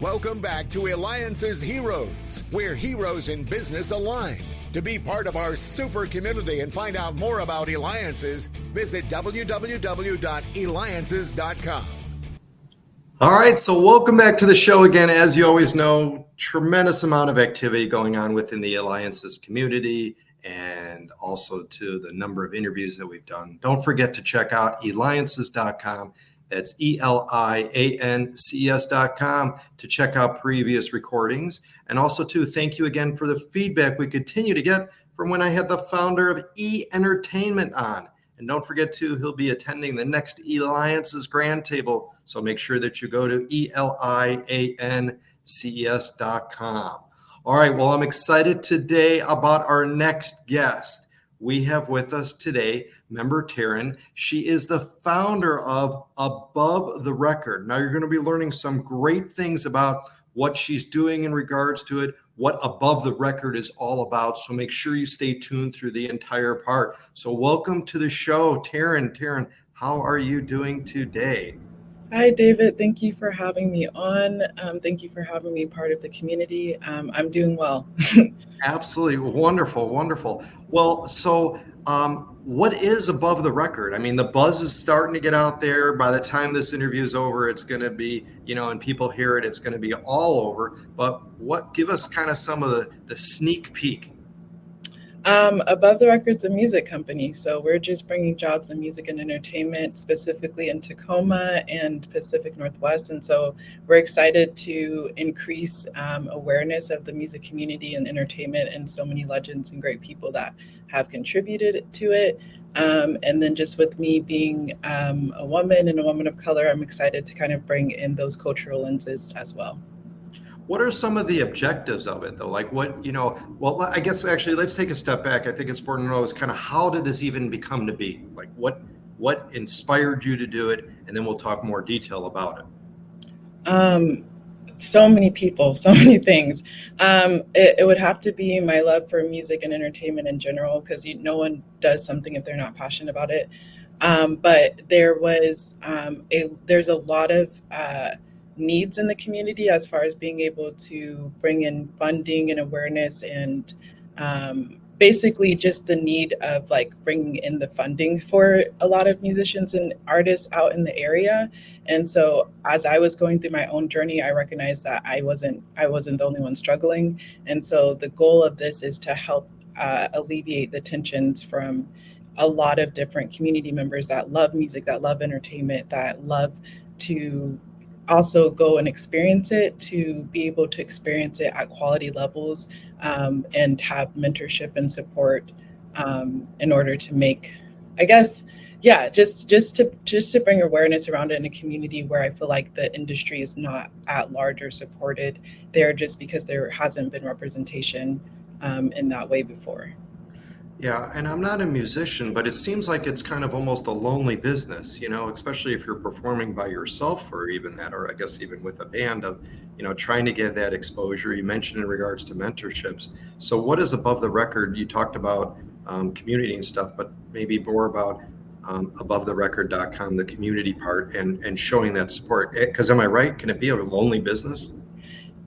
Welcome back to Eliances Heroes, where heroes in business align. To be part of our super community and find out more about Eliances, visit www.eliances.com. All right, so welcome back to the show again. As you always know, tremendous amount of activity going on within the Eliances community and also to the number of interviews that we've done. Don't forget to check out eliances.com. That's ELIANCES.com to check out previous recordings. And also, too, thank you again for the feedback we continue to get from when I had the founder of E-Entertainment on. And don't forget, too, he'll be attending the next Eliances Grand Table. So make sure that you go to ELIANCES.com. All right, well, I'm excited today about our next guest. We have with us today member Teryn. She is the founder of Above the Record. Now you're going to be learning some great things about what she's doing in regards to it, what Above the Record is all about. So make sure you stay tuned through the entire part. So welcome to the show, Teryn. Teryn, how are you doing today? Hi, David. Thank you for having me on. Thank you for having me part of the community. I'm doing well. Absolutely. Wonderful. Wonderful. Well, so what is Above the Record? I mean, the buzz is starting to get out there. By the time this interview is over, it's going to be, and people hear it, it's going to be all over. But give us kind of some of the sneak peek. Above the Record's a music company, so we're just bringing jobs in music and entertainment, specifically in Tacoma and Pacific Northwest. And so we're excited to increase awareness of the music community and entertainment and so many legends and great people that have contributed to it. And then just with me being a woman and a woman of color, I'm excited to kind of bring in those cultural lenses as well. What are some of the objectives of it, though? Like well, I guess actually let's take a step back. I think it's important to know is kind of how did this even become to be? Like what inspired you to do it? And then we'll talk more detail about it. So many people, so many things. It would have to be my love for music and entertainment in general, because no one does something if they're not passionate about it. But there's a lot of needs in the community as far as being able to bring in funding and awareness and basically just the need of like bringing in the funding for a lot of musicians and artists out in the area. And so as I was going through my own journey, I recognized that I wasn't the only one struggling. And so the goal of this is to help alleviate the tensions from a lot of different community members that love music, that love entertainment, that love to also go and experience it, to be able to experience it at quality levels and have mentorship and support in order to make, I guess, just to bring awareness around it in a community where I feel like the industry is not at large or supported there just because there hasn't been representation in that way before. Yeah, and I'm not a musician, but it seems like it's kind of almost a lonely business, especially if you're performing by yourself or even that, or I guess even with a band of, trying to get that exposure. You mentioned in regards to mentorships. So what is Above the Record? You talked about community and stuff, but maybe more about abovetherecord.com, the community part and showing that support. Because am I right? Can it be a lonely business?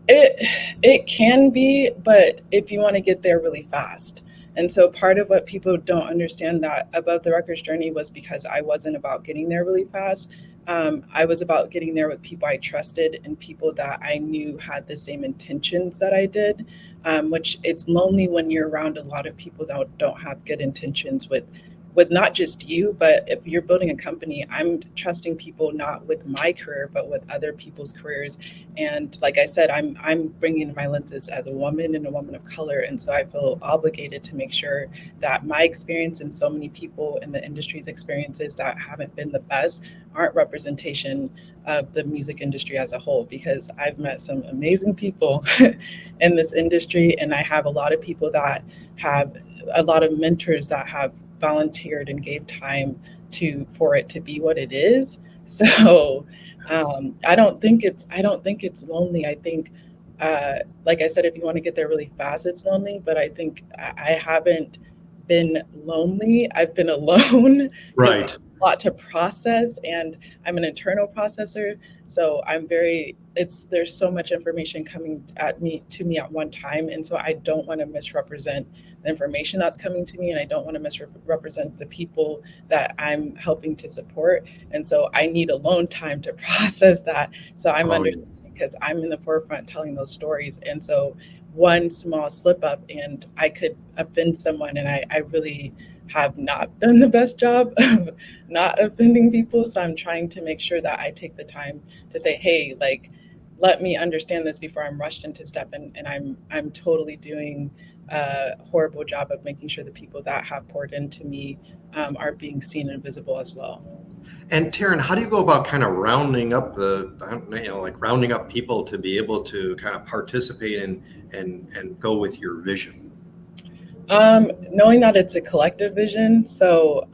It can be, but if you want to get there really fast. And so part of what people don't understand that Above the Record's journey was because I wasn't about getting there really fast. I was about getting there with people I trusted and people that I knew had the same intentions that I did, which it's lonely when you're around a lot of people that don't have good intentions with not just you, but if you're building a company, I'm trusting people not with my career, but with other people's careers. And like I said, I'm bringing my lenses as a woman and a woman of color. And so I feel obligated to make sure that my experience and so many people in the industry's experiences that haven't been the best aren't representation of the music industry as a whole, because I've met some amazing people in this industry. And I have a lot of people that have a lot of mentors that have volunteered and gave time for it to be what it is. So I don't think it's lonely. I think, like I said, if you want to get there really fast, it's lonely. But I think I haven't been lonely. I've been alone. Right. a lot to process, and I'm an internal processor. So there's so much information coming to me at one time. And so I don't want to misrepresent the information that's coming to me, and I don't want to misrepresent the people that I'm helping to support. And so I need alone time to process that. So I'm Oh, yeah. understanding, because I'm in the forefront telling those stories. And so one small slip up and I could offend someone, and I really have not done the best job of not offending people. So I'm trying to make sure that I take the time to say, hey, like, let me understand this before I'm rushed into step. And I'm totally doing a horrible job of making sure the people that have poured into me are being seen and visible as well. And Teryn, how do you go about kind of rounding up rounding up people to be able to kind of participate and go with your vision? Knowing that it's a collective vision. So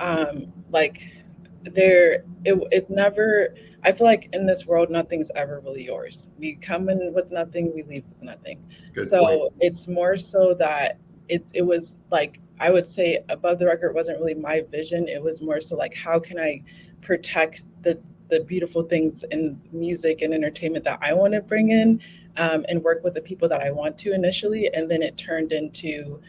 it's never, I feel like in this world, nothing's ever really yours. We come in with nothing, we leave with nothing. Good So point. it's more so that it was like, I would say Above the Record wasn't really my vision. It was more so like, how can I protect the beautiful things in music and entertainment that I want to bring in, and work with the people that I want to initially. And then it turned into,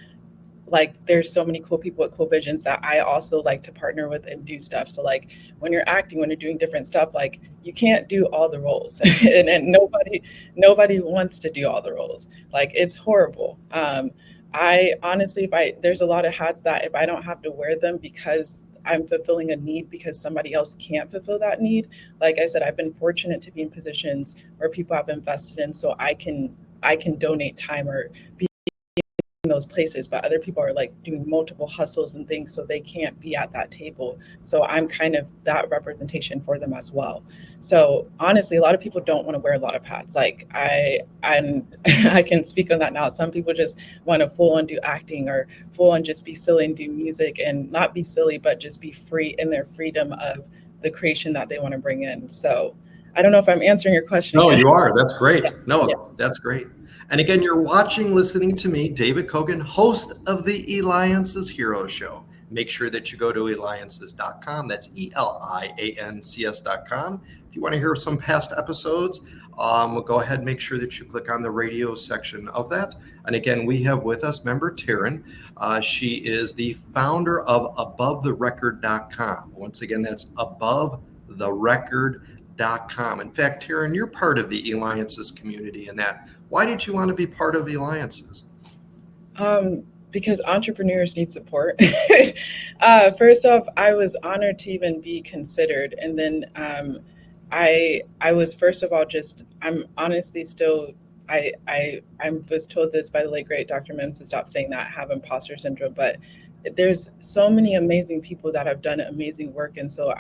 like, there's so many cool people with cool visions that I also like to partner with and do stuff. So like when you're acting, when you're doing different stuff, like you can't do all the roles and nobody wants to do all the roles. Like, it's horrible. I honestly, there's a lot of hats that if I don't have to wear them because I'm fulfilling a need because somebody else can't fulfill that need. Like I said, I've been fortunate to be in positions where people have invested in, so I can donate time or be in those places, but other people are like doing multiple hustles and things, so they can't be at that table. So I'm kind of that representation for them as well. So honestly, a lot of people don't want to wear a lot of hats. Like I'm I can speak on that now. Some people just want to full on do acting or full on just be silly and do music, and not be silly, but just be free in their freedom of the creation that they want to bring in. So I don't know if I'm answering your question. No, Again. you are. That's great. Yeah. No, that's great. And again, you're listening to me, David Cogan, host of the Eliances Heroes Show. Make sure that you go to eliances.com. That's ELIANCS.com. If you want to hear some past episodes, go ahead and make sure that you click on the radio section of that. And again, we have with us member Teryn. She is the founder of AboveTheRecord.com. Once again, that's AboveTheRecord.com. In fact, Teryn, you're part of the Eliances community in that. Why did you want to be part of Eliances? Because entrepreneurs need support. First off, I was honored to even be considered. And then I was, first of all, I'm honestly still, I was told this by the late great Dr. Mims to stop saying that I have imposter syndrome, but there's so many amazing people that have done amazing work. And so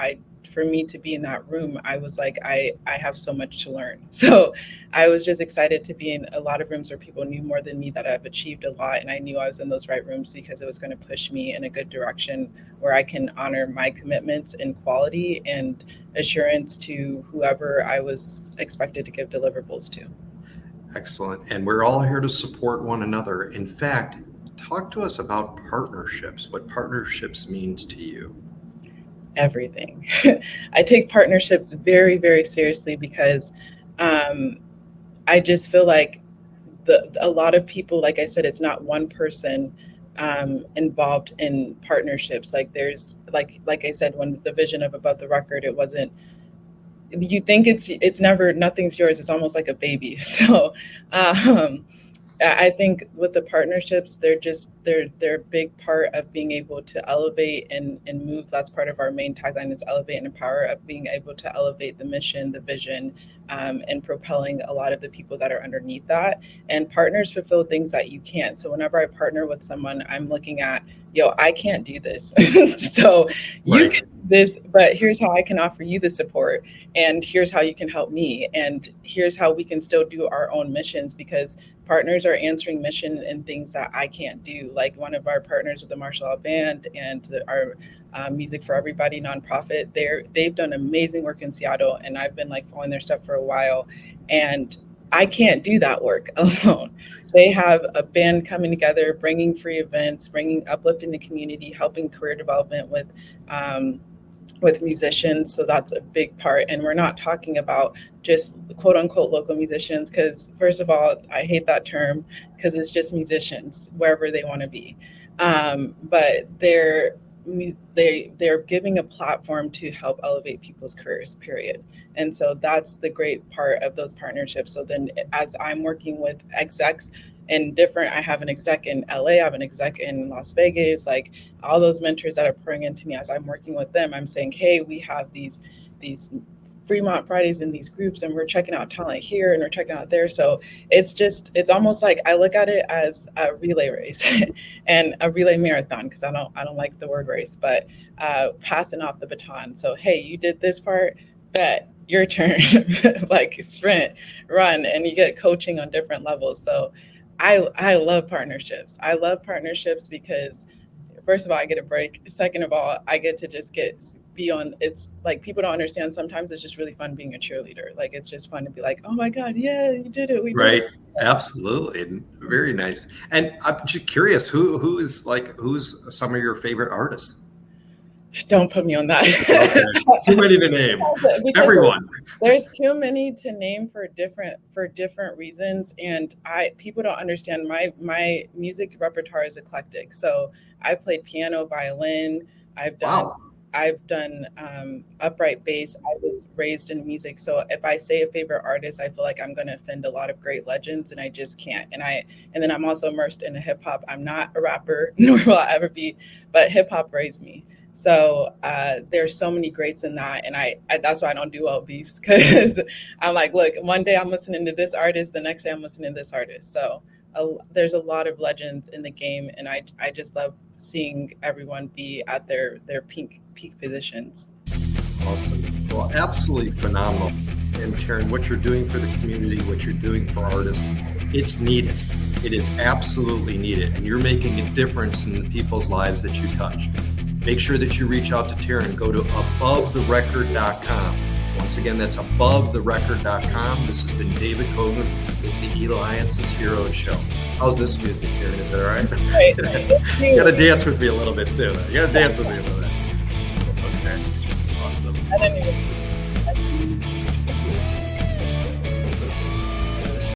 for me to be in that room, I was like, I have so much to learn. So I was just excited to be in a lot of rooms where people knew more than me, that I've achieved a lot. And I knew I was in those right rooms because it was going to push me in a good direction where I can honor my commitments and quality and assurance to whoever I was expected to give deliverables to. Excellent. And we're all here to support one another. In fact, talk to us about partnerships, what partnerships means to you. Everything. I take partnerships very, very seriously because I just feel like a lot of people, like I said, it's not one person involved in partnerships. Like there's like I said, when the vision of Above the Record, it wasn't, you think it's never, nothing's yours. It's almost like a baby. So I think with the partnerships, they're a big part of being able to elevate and move. That's part of our main tagline, is elevate and empower, of being able to elevate the mission, the vision, and propelling a lot of the people that are underneath that. And partners fulfill things that you can't. So whenever I partner with someone, I'm looking at, I can't do this. So you can do this, but here's how I can offer you the support. And here's how you can help me. And here's how we can still do our own missions, because partners are answering mission and things that I can't do. Like one of our partners with the Martial Law Band and our Music for Everybody nonprofit, they've done amazing work in Seattle, and I've been like following their stuff for a while, and I can't do that work alone. They have a band coming together, bringing free events, uplifting the community, helping career development with with musicians. So that's a big part. And we're not talking about just quote unquote local musicians, because first of all, I hate that term because it's just musicians wherever they want to be. But they're giving a platform to help elevate people's careers, period. And so that's the great part of those partnerships. So then as I'm working with execs and different, I have an exec in LA, I have an exec in Las Vegas, like all those mentors that are pouring into me as I'm working with them, I'm saying, hey, we have these Fremont Fridays in these groups, and we're checking out talent here and we're checking out there. So it's almost like I look at it as a relay race and a relay marathon, because I don't like the word race, but passing off the baton. So hey, you did this part, bet your turn, like sprint, run, and you get coaching on different levels. So I love partnerships. I love partnerships because first of all, I get a break. Second of all, I get to just be on. It's like people don't understand. Sometimes it's just really fun being a cheerleader. Like it's just fun to be like, oh my God, yeah, you did it. We did Right. it. Absolutely. Very nice. And I'm just curious, who's some of your favorite artists? Don't put me on that. Okay. Too many to name. Because Everyone. there's too many to name for different reasons, and people don't understand my music repertoire is eclectic. So I played piano, violin. I've done upright bass. I was raised in music, so if I say a favorite artist, I feel like I'm going to offend a lot of great legends, and I just can't. And then I'm also immersed in hip hop. I'm not a rapper, nor will I ever be, but hip hop raised me. So there's so many greats in that, and I that's why I don't do well beefs, because I'm like, look, one day I'm listening to this artist, the next day I'm listening to this artist. So there's a lot of legends in the game, and I just love seeing everyone be at their peak positions. Awesome. Well, absolutely phenomenal. And Teryn, what you're doing for the community, what you're doing for artists, it's needed. It is absolutely needed, and you're making a difference in the people's lives that you touch. Make sure that you reach out to Teryn. Go to abovetherecord.com. Once again, that's abovetherecord.com. This has been David Cogan with the Eliances Heroes Show. How's this music, Teryn? Is that all right? Right. You got to dance with me a little bit, too. You got to dance with me a little bit. Okay. Awesome. I didn't even